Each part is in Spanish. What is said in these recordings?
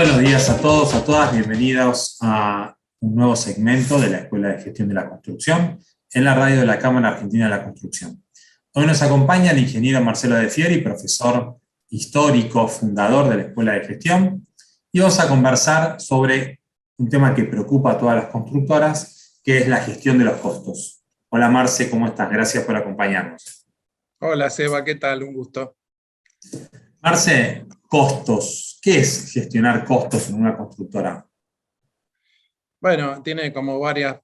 Buenos días a todos, a todas, bienvenidos a un nuevo segmento de la Escuela de Gestión de la Construcción en la radio de la Cámara Argentina de la Construcción. Hoy nos acompaña el ingeniero Marcelo De Fiori, profesor histórico, fundador de la Escuela de Gestión, y vamos a conversar sobre un tema que preocupa a todas las constructoras, que es la gestión de los costos. Hola Marce, ¿cómo estás? Gracias por acompañarnos. Hola Seba, ¿qué tal? Un gusto. Marce, costos. ¿Qué es gestionar costos en una constructora? Bueno, tiene como varias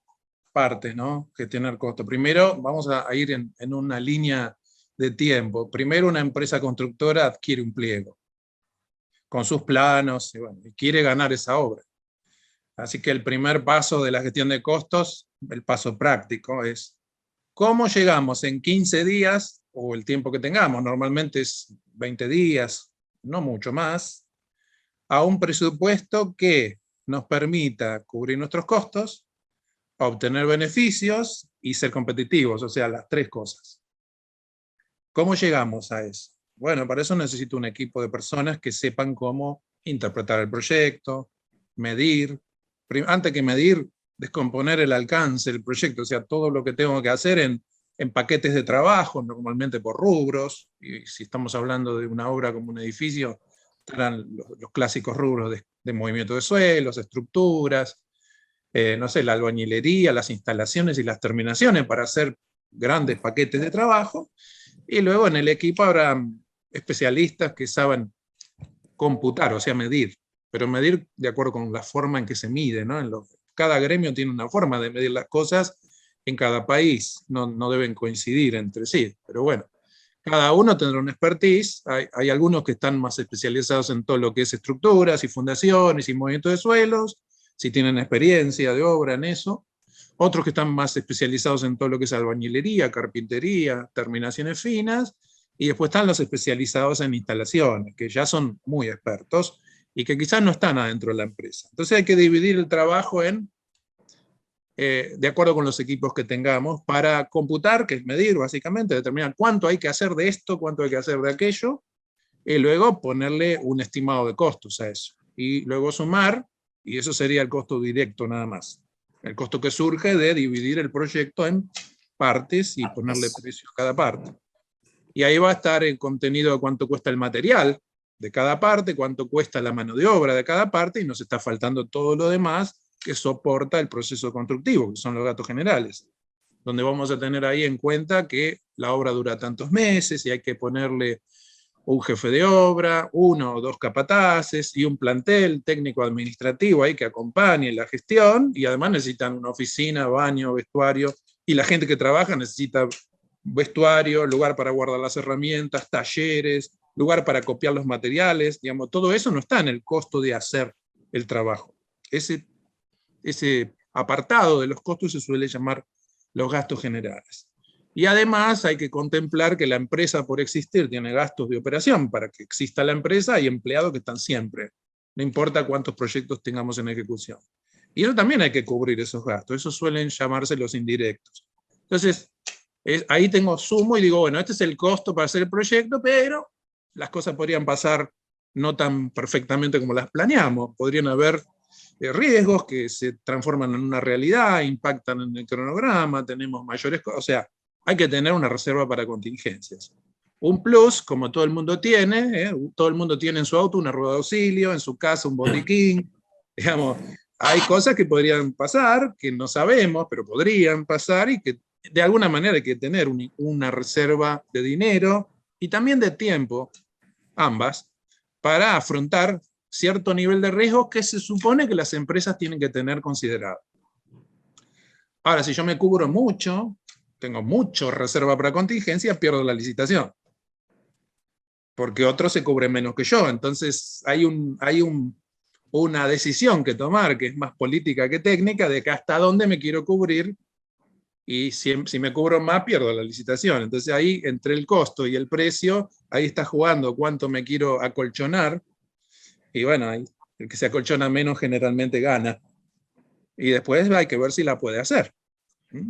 partes, ¿no? Gestionar costos. Primero, vamos a ir en una línea de tiempo. Primero, una empresa constructora adquiere un pliego con sus planos y quiere ganar esa obra. Así que el primer paso de la gestión de costos, el paso práctico, es cómo llegamos en 15 días, o el tiempo que tengamos, normalmente es 20 días, no mucho más, a un presupuesto que nos permita cubrir nuestros costos, obtener beneficios y ser competitivos, o sea, las tres cosas. ¿Cómo llegamos a eso? Bueno, para eso necesito un equipo de personas que sepan cómo interpretar el proyecto, medir, antes que medir, descomponer el alcance del proyecto, o sea, todo lo que tengo que hacer en paquetes de trabajo, normalmente por rubros, y si estamos hablando de una obra como un edificio, estarán los clásicos rubros de movimiento de suelos, estructuras, no sé, la albañilería, las instalaciones y las terminaciones para hacer grandes paquetes de trabajo, y luego en el equipo habrá especialistas que saben computar, o sea, medir, pero medir de acuerdo con la forma en que se mide, ¿no? Cada gremio tiene una forma de medir las cosas en cada país, no deben coincidir entre sí, pero bueno, cada uno tendrá una expertise, hay algunos que están más especializados en todo lo que es estructuras y fundaciones y movimiento de suelos, si tienen experiencia de obra en eso, otros que están más especializados en todo lo que es albañilería, carpintería, terminaciones finas, y después están los especializados en instalaciones, que ya son muy expertos y que quizás no están adentro de la empresa. Entonces hay que dividir el trabajo de acuerdo con los equipos que tengamos, para computar, que es medir básicamente, determinar cuánto hay que hacer de esto, cuánto hay que hacer de aquello, y luego ponerle un estimado de costos a eso. Y luego sumar, y eso sería el costo directo nada más. El costo que surge de dividir el proyecto en partes y ponerle precio a cada parte. Y ahí va a estar el contenido de cuánto cuesta el material de cada parte, cuánto cuesta la mano de obra de cada parte, y nos está faltando todo lo demás que soporta el proceso constructivo, que son los gastos generales, donde vamos a tener ahí en cuenta que la obra dura tantos meses y hay que ponerle un jefe de obra, uno o dos capataces y un plantel técnico-administrativo ahí que acompañe la gestión, y además necesitan una oficina, baño, vestuario, y la gente que trabaja necesita vestuario, lugar para guardar las herramientas, talleres, lugar para copiar los materiales, digamos, todo eso no está en el costo de hacer el trabajo. Ese apartado de los costos se suele llamar los gastos generales. Y además hay que contemplar que la empresa, por existir, tiene gastos de operación. Para que exista la empresa hay empleados que están siempre, no importa cuántos proyectos tengamos en ejecución. Y eso también hay que cubrir esos gastos, esos suelen llamarse los indirectos. Entonces, ahí sumo y digo, bueno, este es el costo para hacer el proyecto, pero las cosas podrían pasar no tan perfectamente como las planeamos. Podrían haber riesgos que se transforman en una realidad, impactan en el cronograma, tenemos mayores cosas, o sea, hay que tener una reserva para contingencias. Un plus, como todo el mundo tiene, todo el mundo tiene en su auto una rueda de auxilio, en su casa un botiquín, digamos, hay cosas que podrían pasar, que no sabemos, pero podrían pasar, y que de alguna manera hay que tener una reserva de dinero y también de tiempo, ambas, para afrontar cierto nivel de riesgo que se supone que las empresas tienen que tener considerado. Ahora, si yo me cubro mucho, tengo mucho reserva para contingencia, pierdo la licitación, porque otro se cubre menos que yo. Entonces hay una decisión que tomar, que es más política que técnica, de que hasta dónde me quiero cubrir, y si me cubro más, pierdo la licitación. Entonces ahí, entre el costo y el precio, ahí está jugando cuánto me quiero acolchonar, y bueno, ahí, el que se acolchona menos generalmente gana. Y después hay que ver si la puede hacer.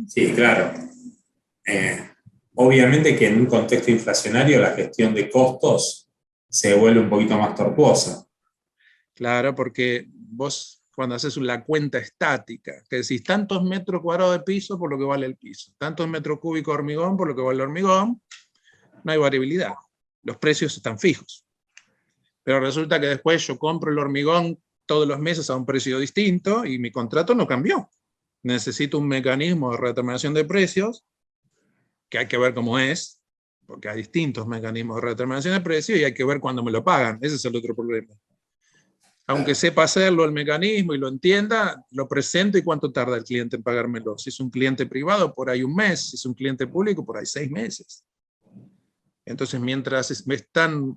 Sí, claro. Obviamente que en un contexto inflacionario la gestión de costos se vuelve un poquito más tortuosa. Claro, porque vos cuando haces la cuenta estática, que decís tantos metros cuadrados de piso por lo que vale el piso, tantos metros cúbicos de hormigón por lo que vale el hormigón, no hay variabilidad. Los precios están fijos. Pero resulta que después yo compro el hormigón todos los meses a un precio distinto y mi contrato no cambió. Necesito un mecanismo de redeterminación de precios, que hay que ver cómo es, porque hay distintos mecanismos de redeterminación de precios y hay que ver cuándo me lo pagan. Ese es el otro problema. Aunque sepa hacerlo el mecanismo y lo entienda, lo presento y cuánto tarda el cliente en pagármelo. Si es un cliente privado, por ahí un mes. Si es un cliente público, por ahí 6 meses. Entonces, mientras me están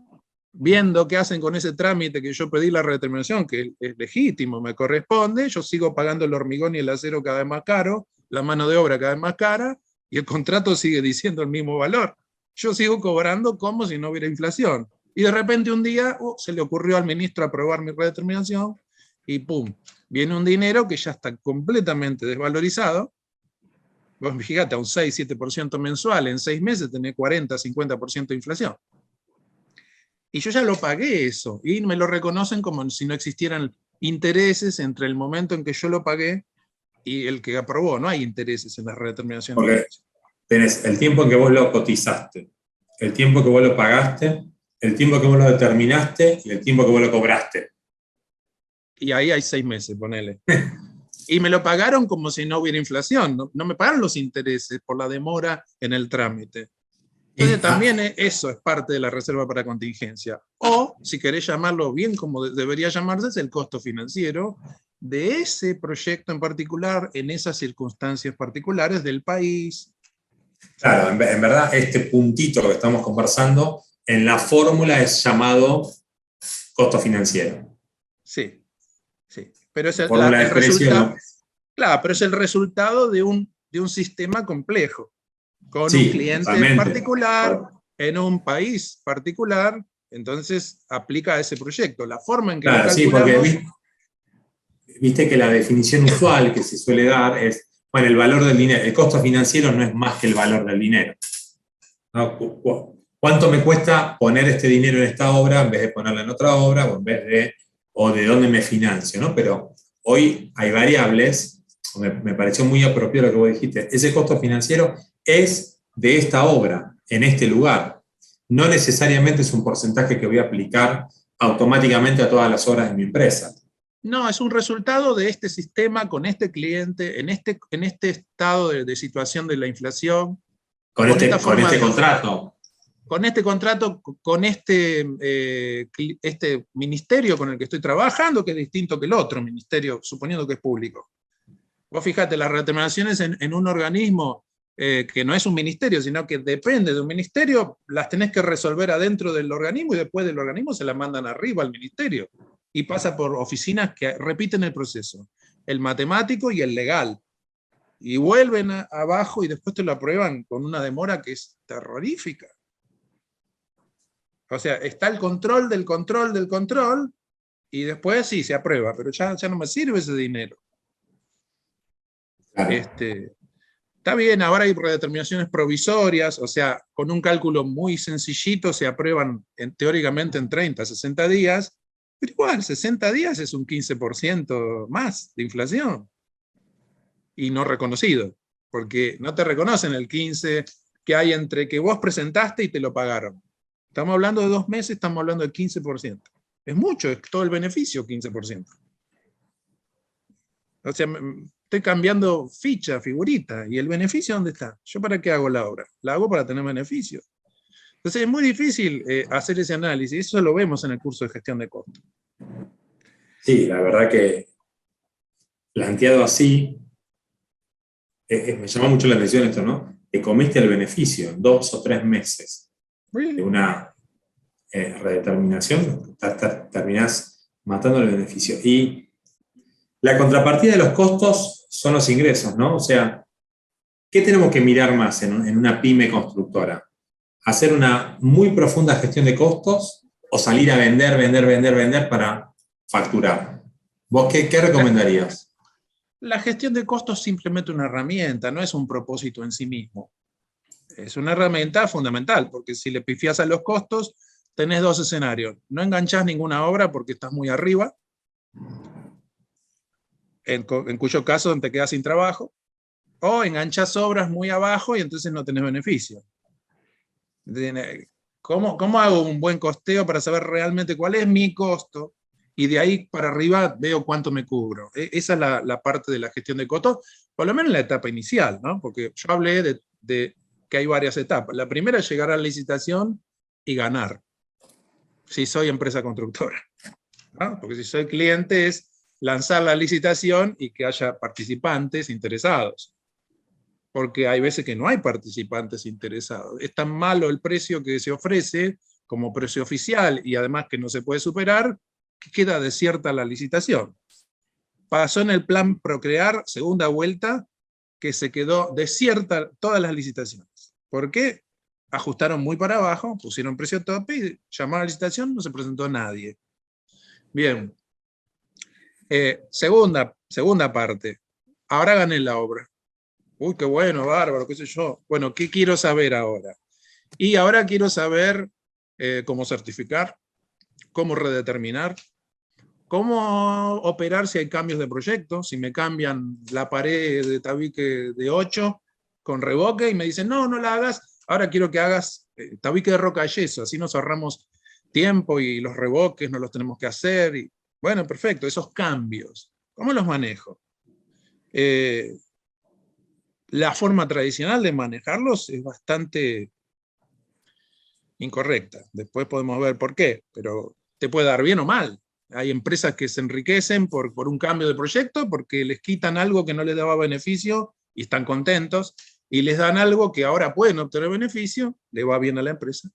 viendo qué hacen con ese trámite que yo pedí la redeterminación, que es legítimo, me corresponde, yo sigo pagando el hormigón y el acero cada vez más caro, la mano de obra cada vez más cara, y el contrato sigue diciendo el mismo valor. Yo sigo cobrando como si no hubiera inflación. Y de repente un día se le ocurrió al ministro aprobar mi redeterminación y ¡pum! Viene un dinero que ya está completamente desvalorizado. Vos fíjate, a un 6-7% mensual, en 6 meses tenés 40-50% de inflación. Y yo ya lo pagué eso, y me lo reconocen como si no existieran intereses entre el momento en que yo lo pagué y el que aprobó. No hay intereses en la redeterminación de precios. Tenés el tiempo en que vos lo cotizaste, el tiempo que vos lo pagaste, el tiempo que vos lo determinaste y el tiempo que vos lo cobraste. Y ahí hay 6 meses, ponele. Y me lo pagaron como si no hubiera inflación. No me pagaron los intereses por la demora en el trámite. Entonces también eso es parte de la reserva para contingencia. O, si querés llamarlo bien como debería llamarse, es el costo financiero de ese proyecto en particular, en esas circunstancias particulares del país. Claro, en verdad este puntito que estamos conversando, en la fórmula es llamado costo financiero. Sí, sí. Pero es el resultado. Claro, pero es el resultado de un sistema complejo, con un cliente totalmente particular, en un país particular, entonces aplica a ese proyecto. La forma en que lo calculamos... Sí, porque viste que la definición usual que se suele dar es, bueno, el valor del dinero, el costo financiero no es más que el valor del dinero, ¿no? ¿Cuánto me cuesta poner este dinero en esta obra en vez de ponerlo en otra obra o de dónde me financio, ¿no? Pero hoy hay variables, me pareció muy apropiado lo que vos dijiste, ese costo financiero es de esta obra, en este lugar. No necesariamente es un porcentaje que voy a aplicar automáticamente a todas las obras de mi empresa. No, es un resultado de este sistema con este cliente, en este estado de situación de la inflación. Con este contrato. Con este contrato, con este ministerio con el que estoy trabajando, que es distinto que el otro ministerio, suponiendo que es público. Vos fíjate, las redeterminaciones en un organismo que no es un ministerio, sino que depende de un ministerio, las tenés que resolver adentro del organismo y después del organismo se las mandan arriba al ministerio. Y pasa por oficinas que repiten el proceso, el matemático y el legal. Y vuelven abajo y después te lo aprueban con una demora que es terrorífica. O sea, está el control del control del control y después sí se aprueba, pero ya no me sirve ese dinero. Claro. Está bien, ahora hay redeterminaciones provisorias, o sea, con un cálculo muy sencillito se aprueban teóricamente en 30, 60 días, pero igual, 60 días es un 15% más de inflación. Y no reconocido, porque no te reconocen el 15 que hay entre que vos presentaste y te lo pagaron. Estamos hablando de 2 meses, estamos hablando del 15%. Es mucho, es todo el beneficio, 15%. O sea, estoy cambiando ficha, figurita, ¿y el beneficio dónde está? ¿Yo para qué hago la obra? La hago para tener beneficio. Entonces es muy difícil hacer ese análisis, eso lo vemos en el curso de gestión de costos. Sí, la verdad que planteado así, me llama mucho la atención esto, ¿no? Que comiste el beneficio en 2 o 3 meses de una redeterminación, terminás matando el beneficio. Y la contrapartida de los costos son los ingresos, ¿no? O sea, ¿qué tenemos que mirar más en una pyme constructora? ¿Hacer una muy profunda gestión de costos o salir a vender para facturar? ¿Vos qué recomendarías? La gestión de costos es simplemente una herramienta, no es un propósito en sí mismo. Es una herramienta fundamental, porque si le pifias a los costos, tenés 2 escenarios. No enganchás ninguna obra porque estás muy arriba, en cuyo caso te quedas sin trabajo, o enganchas obras muy abajo y entonces no tenés beneficio. ¿Cómo hago un buen costeo para saber realmente cuál es mi costo? Y de ahí para arriba veo cuánto me cubro. Esa es la parte de la gestión de costos, por lo menos en la etapa inicial, ¿no? Porque yo hablé de que hay varias etapas. La primera es llegar a la licitación y ganar, si soy empresa constructora, ¿no? Porque si soy cliente es lanzar la licitación y que haya participantes interesados. Porque hay veces que no hay participantes interesados. Es tan malo el precio que se ofrece como precio oficial y además que no se puede superar, que queda desierta la licitación. Pasó en el plan Procrear, segunda vuelta, que se quedó desierta todas las licitaciones. ¿Por qué? Ajustaron muy para abajo, pusieron precio tope y llamaron a la licitación, no se presentó nadie. Bien. Segunda parte. Ahora gané la obra. Uy, qué bueno, bárbaro, qué sé yo. Bueno, ¿qué quiero saber ahora? Y ahora quiero saber cómo certificar, cómo redeterminar, cómo operar si hay cambios de proyecto, si me cambian la pared de tabique de 8 con revoque y me dicen, no, no la hagas, ahora quiero que hagas tabique de roca y yeso, así nos ahorramos tiempo y los revoques no los tenemos que hacer. Y, bueno, perfecto, esos cambios, ¿cómo los manejo? La forma tradicional de manejarlos es bastante incorrecta. Después podemos ver por qué, pero te puede dar bien o mal. Hay empresas que se enriquecen por un cambio de proyecto porque les quitan algo que no les daba beneficio y están contentos, y les dan algo que ahora pueden obtener beneficio, le va bien a la empresa.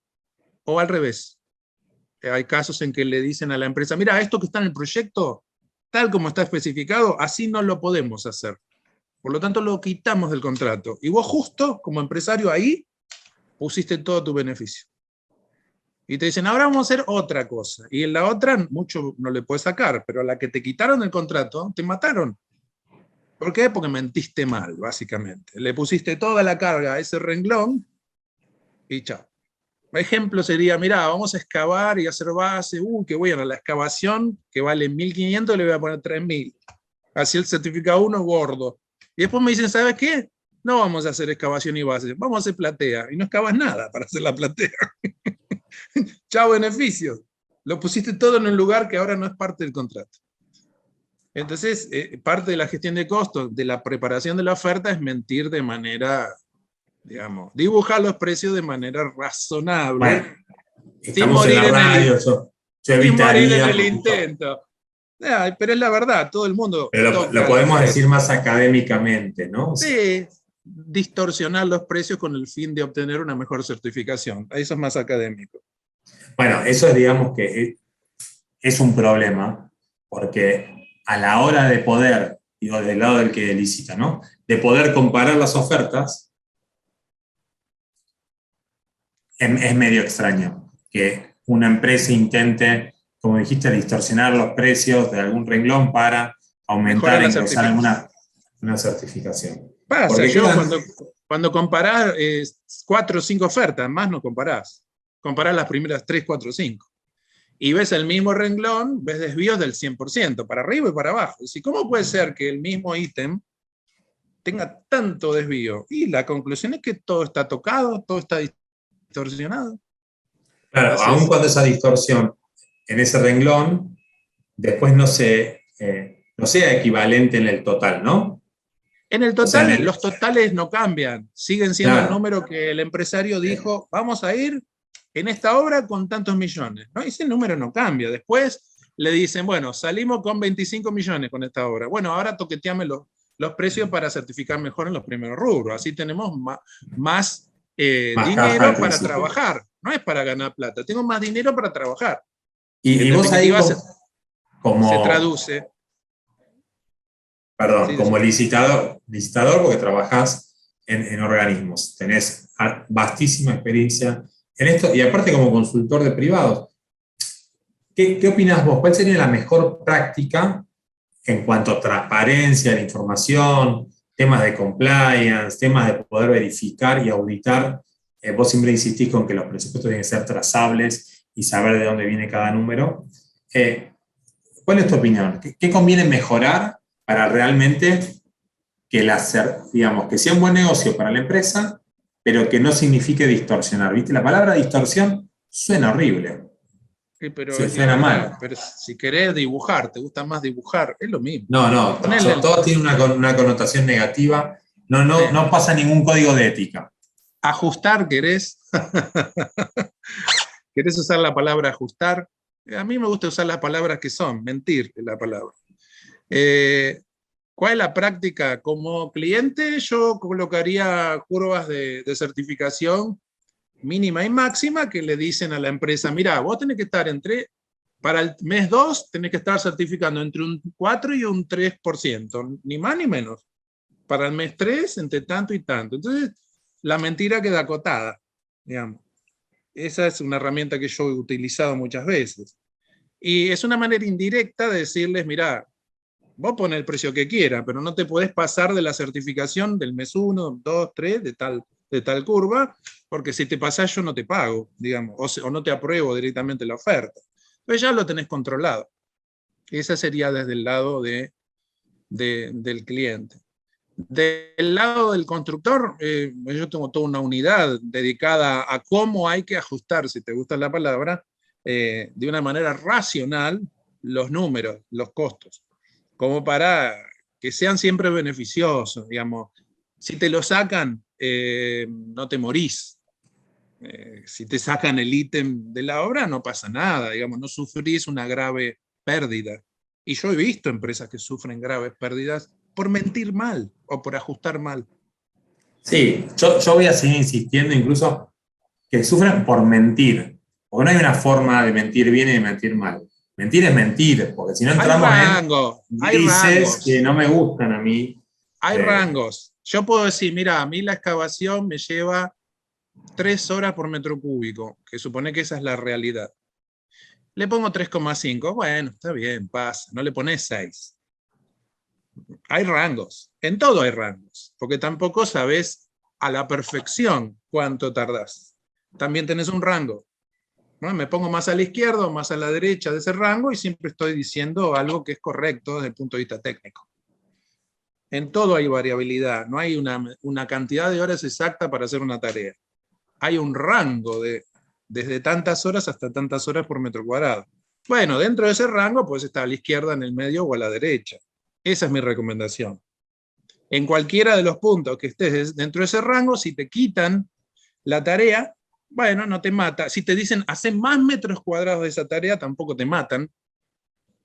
O al revés. Hay casos en que le dicen a la empresa, mira, esto que está en el proyecto, tal como está especificado, así no lo podemos hacer. Por lo tanto, lo quitamos del contrato. Y vos justo, como empresario, ahí pusiste todo tu beneficio. Y te dicen, ahora vamos a hacer otra cosa. Y en la otra, mucho no le puedes sacar, pero a la que te quitaron el contrato, te mataron. ¿Por qué? Porque mentiste mal, básicamente. Le pusiste toda la carga a ese renglón y chao. Ejemplo sería, mira, vamos a excavar y hacer base. Qué bueno, la excavación que vale 1.500 le voy a poner 3.000. Así el certificado 1 gordo. Y después me dicen, ¿sabes qué? No vamos a hacer excavación y base, vamos a hacer platea. Y no excavas nada para hacer la platea. Chao beneficios. Lo pusiste todo en un lugar que ahora no es parte del contrato. Entonces, parte de la gestión de costos, de la preparación de la oferta, es mentir de manera, digamos, dibujar los precios de manera razonable. Bueno, estamos en la radio, yo sin morir en evitaría. el intento. Pero es la verdad, todo el mundo. Pero lo podemos decir más académicamente, ¿no? Sí, distorsionar los precios con el fin de obtener una mejor certificación. Eso es más académico. Bueno, eso es, digamos que es un problema, porque a la hora de poder, digo, del lado del que licita, ¿no? De poder comparar las ofertas, es medio extraño que una empresa intente, como dijiste, distorsionar los precios de algún renglón para aumentar, engrosar una certificación. Pasa, porque cuando comparás 4 o 5 ofertas, más no comparás. Comparás las primeras 3, 4, 5. Y ves el mismo renglón, ves desvíos del 100%, para arriba y para abajo. ¿Y cómo puede ser que el mismo ítem tenga tanto desvío? Y la conclusión es que todo está tocado, todo está distorsionado. Claro, entonces, aun cuando esa distorsión en ese renglón después no sea equivalente en el total, ¿no? En el total, los totales no cambian, siguen siendo el número que el empresario dijo, vamos a ir en esta obra con tantos millones, ¿no? Ese número no cambia. Después le dicen, bueno, salimos con 25 millones con esta obra. Bueno, ahora toqueteame los precios para certificar mejor en los primeros rubros. Así tenemos más dinero para trabajar. No es para ganar plata, tengo más dinero para trabajar. Y vos ahí se traduce. Perdón, sí, como licitador, porque trabajás en organismos, tenés vastísima experiencia en esto, y aparte como consultor de privados. ¿Qué opinás vos? ¿Cuál sería la mejor práctica en cuanto a transparencia de la información, temas de compliance, temas de poder verificar y auditar? Vos siempre insistís con que los presupuestos tienen que ser trazables y saber de dónde viene cada número. ¿Cuál es tu opinión? ¿Qué conviene mejorar para realmente digamos, que sea un buen negocio para la empresa, pero que no signifique distorsionar? ¿Viste? La palabra distorsión suena horrible. Sí, pero es la Suena verdad. mal. Pero si querés dibujar, te gusta más dibujar, es lo mismo. No, todos tienen una connotación negativa. No pasa ningún código de ética. Ajustar, ¿querés? ¿Querés usar la palabra ajustar? A mí me gusta usar las palabras que son, mentir es la palabra. ¿Cuál es la práctica? Como cliente yo colocaría curvas de certificación mínima y máxima que le dicen a la empresa, mira, vos tenés que estar para el mes 2 tenés que estar certificando entre un 4 y un 3%, ni más ni menos. Para el mes 3, entre tanto y tanto. Entonces, la mentira queda acotada, digamos. Esa es una herramienta que yo he utilizado muchas veces. Y es una manera indirecta de decirles, mira, vos pones el precio que quieras, pero no te podés pasar de la certificación del mes 1, 2, 3, de tal curva, porque si te pasás yo no te pago, digamos, o no te apruebo directamente la oferta. Entonces ya lo tenés controlado. Esa sería desde el lado del cliente. Del lado del constructor, yo tengo toda una unidad dedicada a cómo hay que ajustar, si te gusta la palabra, de una manera racional los números, los costos, como para que sean siempre beneficiosos, digamos. Si te lo sacan, no te morís. Si te sacan el ítem de la obra, no pasa nada, digamos, no sufrís una grave pérdida. Y yo he visto empresas que sufren graves pérdidas por mentir mal o por ajustar mal. Sí, yo voy a seguir insistiendo incluso que sufren por mentir. Porque no hay una forma de mentir bien y de mentir mal. Mentir es mentir, porque si no entramos en Hay grises que rangos, no me gustan a mí. hay rangos. Yo puedo decir, mira, a mí la excavación me lleva 3 horas por metro cúbico, que supone que esa es la realidad. Le pongo 3,5, bueno, está bien, pasa, no le pones 6. Hay rangos, en todo hay rangos, porque tampoco sabes a la perfección cuánto tardás. También tenés un rango, ¿no? Me pongo más a la izquierda o más a la derecha de ese rango y siempre estoy diciendo algo que es correcto desde el punto de vista técnico. En todo hay variabilidad, no hay una cantidad de horas exacta para hacer una tarea. Hay un rango desde tantas horas hasta tantas horas por metro cuadrado. Bueno, dentro de ese rango puedes estar a la izquierda, en el medio o a la derecha. Esa es mi recomendación. En cualquiera de los puntos que estés dentro de ese rango, si te quitan la tarea, bueno, no te mata. Si te dicen, hace más metros cuadrados de esa tarea, tampoco te matan.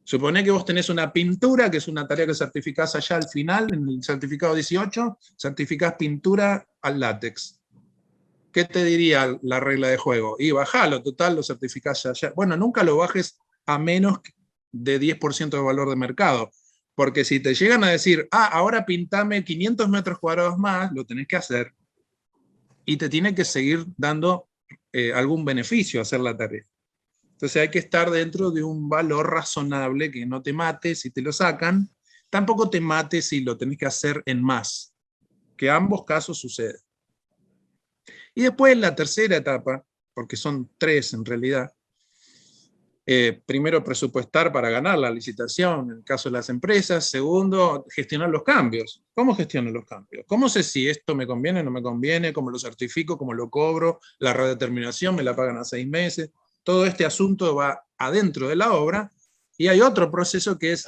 Supone que vos tenés una pintura, que es una tarea que certificás allá al final, en el certificado 18, certificás pintura al látex. ¿Qué te diría la regla de juego? Y bajalo, total, lo certificás allá. Bueno, nunca lo bajes a menos de 10% de valor de mercado. Porque si te llegan a decir, ahora pintame 500 metros cuadrados más, lo tenés que hacer. Y te tiene que seguir dando algún beneficio hacer la tarea. Entonces hay que estar dentro de un valor razonable que no te mate si te lo sacan, tampoco te mate si lo tenés que hacer en más, que ambos casos suceden. Y después la tercera etapa, porque son 3 en realidad, primero presupuestar para ganar la licitación, en el caso de las empresas. Segundo, gestionar los cambios. ¿Cómo gestiono los cambios? ¿Cómo sé si esto me conviene o no me conviene? ¿Cómo lo certifico? ¿Cómo lo cobro? La redeterminación me la pagan a 6 meses. Todo este asunto va adentro de la obra. Y hay otro proceso que es,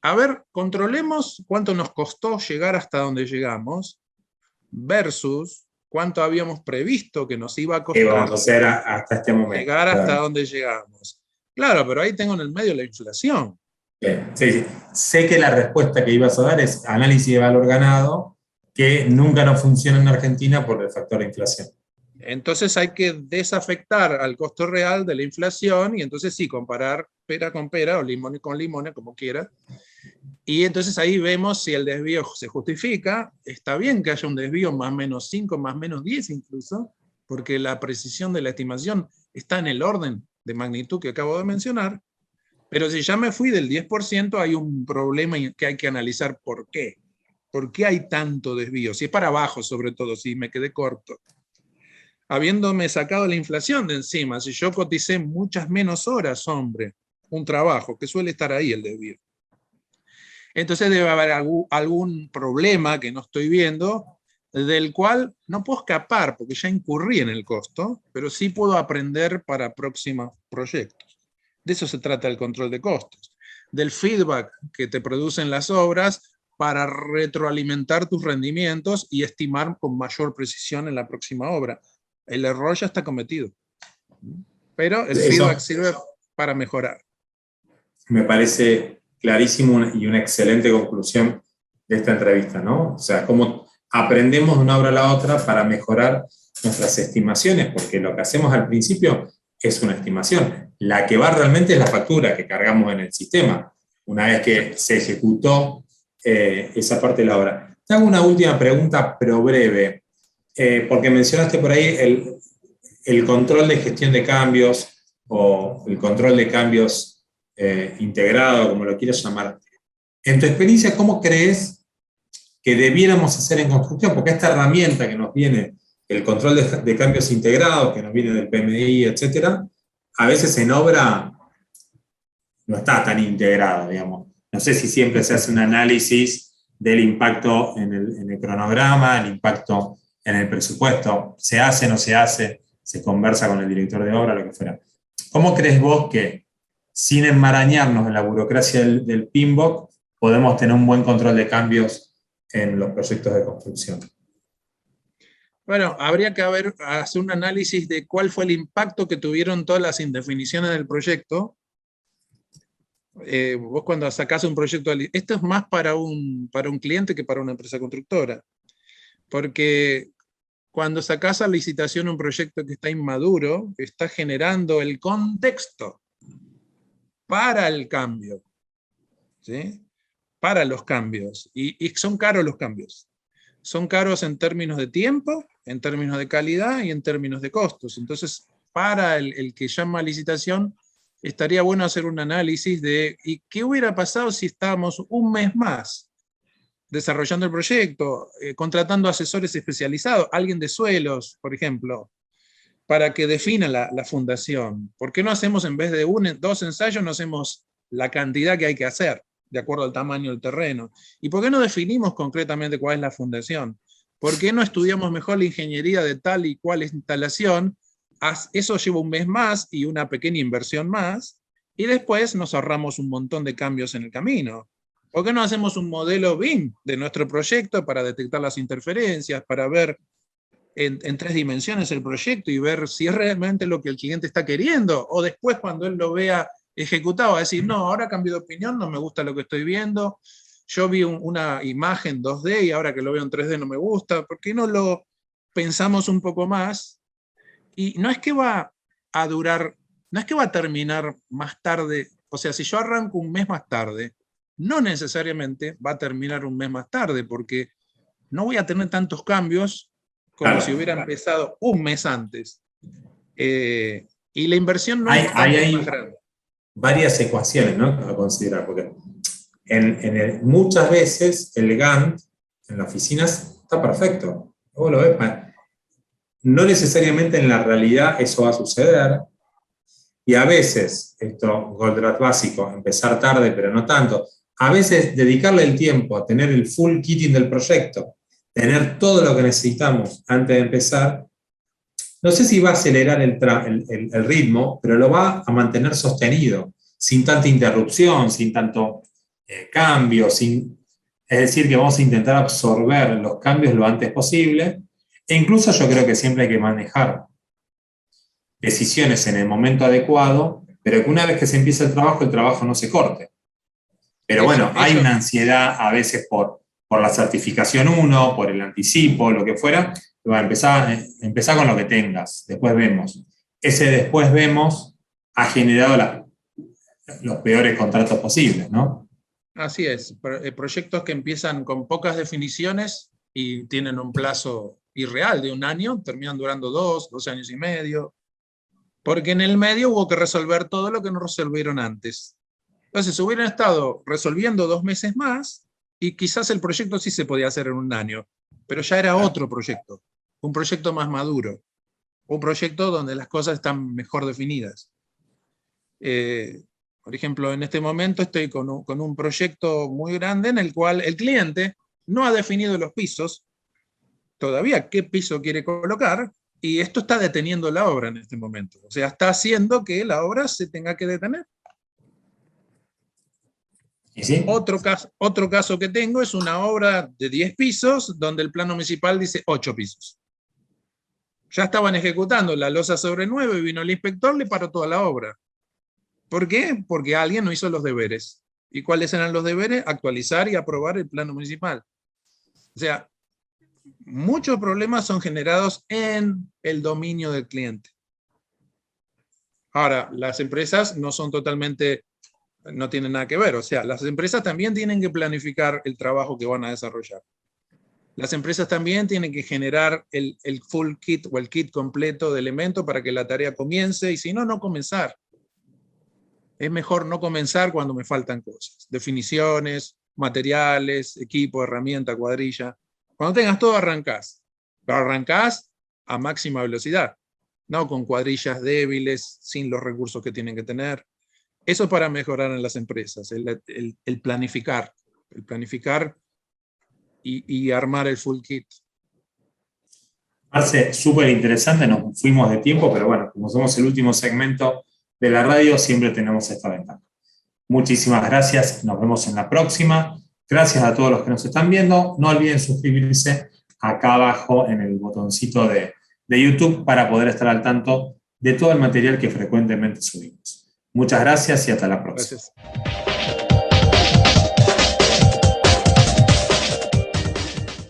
a ver, controlemos cuánto nos costó llegar hasta donde llegamos versus cuánto habíamos previsto que nos iba a ¿Qué costar vamos a hacer hasta este momento? llegar hasta Claro. donde llegamos. Claro, pero ahí tengo en el medio la inflación. Bien, sí. Sé que la respuesta que ibas a dar es análisis de valor ganado, que nunca nos funciona en Argentina por el factor de inflación. Entonces hay que desafectar al costo real de la inflación y entonces sí, comparar pera con pera o limón con limón, como quieras. Y entonces ahí vemos si el desvío se justifica. Está bien que haya un desvío más o menos 5, más o menos 10 incluso, porque la precisión de la estimación está en el orden de magnitud que acabo de mencionar. Pero si ya me fui del 10%, hay un problema que hay que analizar por qué. ¿Por qué hay tanto desvío? Si es para abajo, sobre todo, si me quedé corto. Habiéndome sacado la inflación de encima, si yo coticé muchas menos horas, hombre, un trabajo, que suele estar ahí el desvío. Entonces debe haber algún problema que no estoy viendo, del cual no puedo escapar porque ya incurrí en el costo, pero sí puedo aprender para próximos proyectos. De eso se trata el control de costos, del feedback que te producen las obras para retroalimentar tus rendimientos y estimar con mayor precisión en la próxima obra. El error ya está cometido, pero el feedback sirve para mejorar. Me parece clarísimo y una excelente conclusión de esta entrevista, ¿no? O sea, cómo aprendemos de una obra a la otra para mejorar nuestras estimaciones, porque lo que hacemos al principio es una estimación. La que va realmente es la factura que cargamos en el sistema, una vez que se ejecutó esa parte de la obra. Te hago una última pregunta, pero breve, porque mencionaste por ahí el control de gestión de cambios o el control de cambios integrado, como lo quieras llamar. En tu experiencia, ¿cómo crees que debiéramos hacer en construcción? Porque esta herramienta que nos viene, el control de cambios integrados, que nos viene del PMI, etcétera, a veces en obra no está tan integrado, digamos. No sé si siempre se hace un análisis del impacto en el cronograma, el impacto en el presupuesto. ¿Se hace, no se hace? ¿Se conversa con el director de obra, lo que fuera? ¿Cómo crees vos que, sin enmarañarnos en la burocracia del PMBOK, podemos tener un buen control de cambios en los proyectos de construcción? Bueno, habría que hacer un análisis de cuál fue el impacto que tuvieron todas las indefiniciones del proyecto. Vos cuando sacás un proyecto, esto es más para un cliente que para una empresa constructora, porque cuando sacás a licitación un proyecto que está inmaduro, está generando el contexto para el cambio, ¿sí? Para los cambios, y son caros los cambios. Son caros en términos de tiempo, en términos de calidad y en términos de costos. Entonces, para el que llama a licitación, estaría bueno hacer un análisis de ¿y qué hubiera pasado si estábamos un mes más desarrollando el proyecto, contratando asesores especializados, alguien de suelos, por ejemplo, para que defina la fundación? ¿Por qué no hacemos, en vez de dos ensayos, no hacemos la cantidad que hay que hacer, de acuerdo al tamaño del terreno? ¿Y por qué no definimos concretamente cuál es la fundación? ¿Por qué no estudiamos mejor la ingeniería de tal y cual instalación? Eso lleva un mes más y una pequeña inversión más, y después nos ahorramos un montón de cambios en el camino. ¿Por qué no hacemos un modelo BIM de nuestro proyecto para detectar las interferencias, para ver en 3 dimensiones el proyecto y ver si es realmente lo que el cliente está queriendo? O después, cuando él lo vea ejecutado, va a decir, no, ahora cambio de opinión, no me gusta lo que estoy viendo, yo vi una imagen 2D y ahora que lo veo en 3D no me gusta. ¿Por qué no lo pensamos un poco más? Y no es que va a durar, no es que va a terminar más tarde. O sea, si yo arranco un mes más tarde, no necesariamente va a terminar un mes más tarde, porque no voy a tener tantos cambios como si hubiera empezado un mes antes. Y la inversión no es tanto más grande. Varias ecuaciones, ¿no?, a considerar, porque muchas veces el Gantt en las oficinas está perfecto. Vos lo ves, no necesariamente en la realidad eso va a suceder, y a veces, esto, Goldratt básico, empezar tarde pero no tanto, a veces dedicarle el tiempo a tener el full kitting del proyecto, tener todo lo que necesitamos antes de empezar, no sé si va a acelerar el ritmo, pero lo va a mantener sostenido, sin tanta interrupción, sin tanto cambio, es decir, que vamos a intentar absorber los cambios lo antes posible, e incluso yo creo que siempre hay que manejar decisiones en el momento adecuado, pero que una vez que se empieza el trabajo no se corte. Pero bueno, hay una ansiedad a veces por la certificación 1, por el anticipo, lo que fuera. Bueno, empezá con lo que tengas, después vemos. Ese después vemos ha generado los peores contratos posibles, ¿no? Así es, proyectos que empiezan con pocas definiciones y tienen un plazo irreal de 1 año, terminan durando 2 años y medio, porque en el medio hubo que resolver todo lo que no resolvieron antes. Entonces hubieran estado resolviendo 2 meses más y quizás el proyecto sí se podía hacer en 1 año, pero ya era otro proyecto, un proyecto más maduro, un proyecto donde las cosas están mejor definidas. Por ejemplo, en este momento estoy con un proyecto muy grande en el cual el cliente no ha definido los pisos, todavía qué piso quiere colocar, y esto está deteniendo la obra en este momento. O sea, está haciendo que la obra se tenga que detener. ¿Y sí? Otro caso que tengo es una obra de 10 pisos donde el plano municipal dice 8 pisos. Ya estaban ejecutando la losa sobre 9, vino el inspector, le paró toda la obra. ¿Por qué? Porque alguien no hizo los deberes. ¿Y cuáles eran los deberes? Actualizar y aprobar el plano municipal. O sea, muchos problemas son generados en el dominio del cliente. Ahora, las empresas no son totalmente, no tienen nada que ver. O sea, las empresas también tienen que planificar el trabajo que van a desarrollar. Las empresas también tienen que generar el full kit o el kit completo de elementos para que la tarea comience, y si no, no comenzar. Es mejor no comenzar cuando me faltan cosas. Definiciones, materiales, equipo, herramienta, cuadrilla. Cuando tengas todo, arrancás. Pero arrancás a máxima velocidad, no con cuadrillas débiles, sin los recursos que tienen que tener. Eso es para mejorar en las empresas, el planificar. El planificar y armar el full kit. Marce, súper interesante, nos fuimos de tiempo, pero bueno, como somos el último segmento de la radio, siempre tenemos esta ventaja. Muchísimas gracias, nos vemos en la próxima. Gracias a todos los que nos están viendo. No olviden suscribirse acá abajo en el botoncito de YouTube para poder estar al tanto de todo el material que frecuentemente subimos. Muchas gracias y hasta la próxima. Gracias.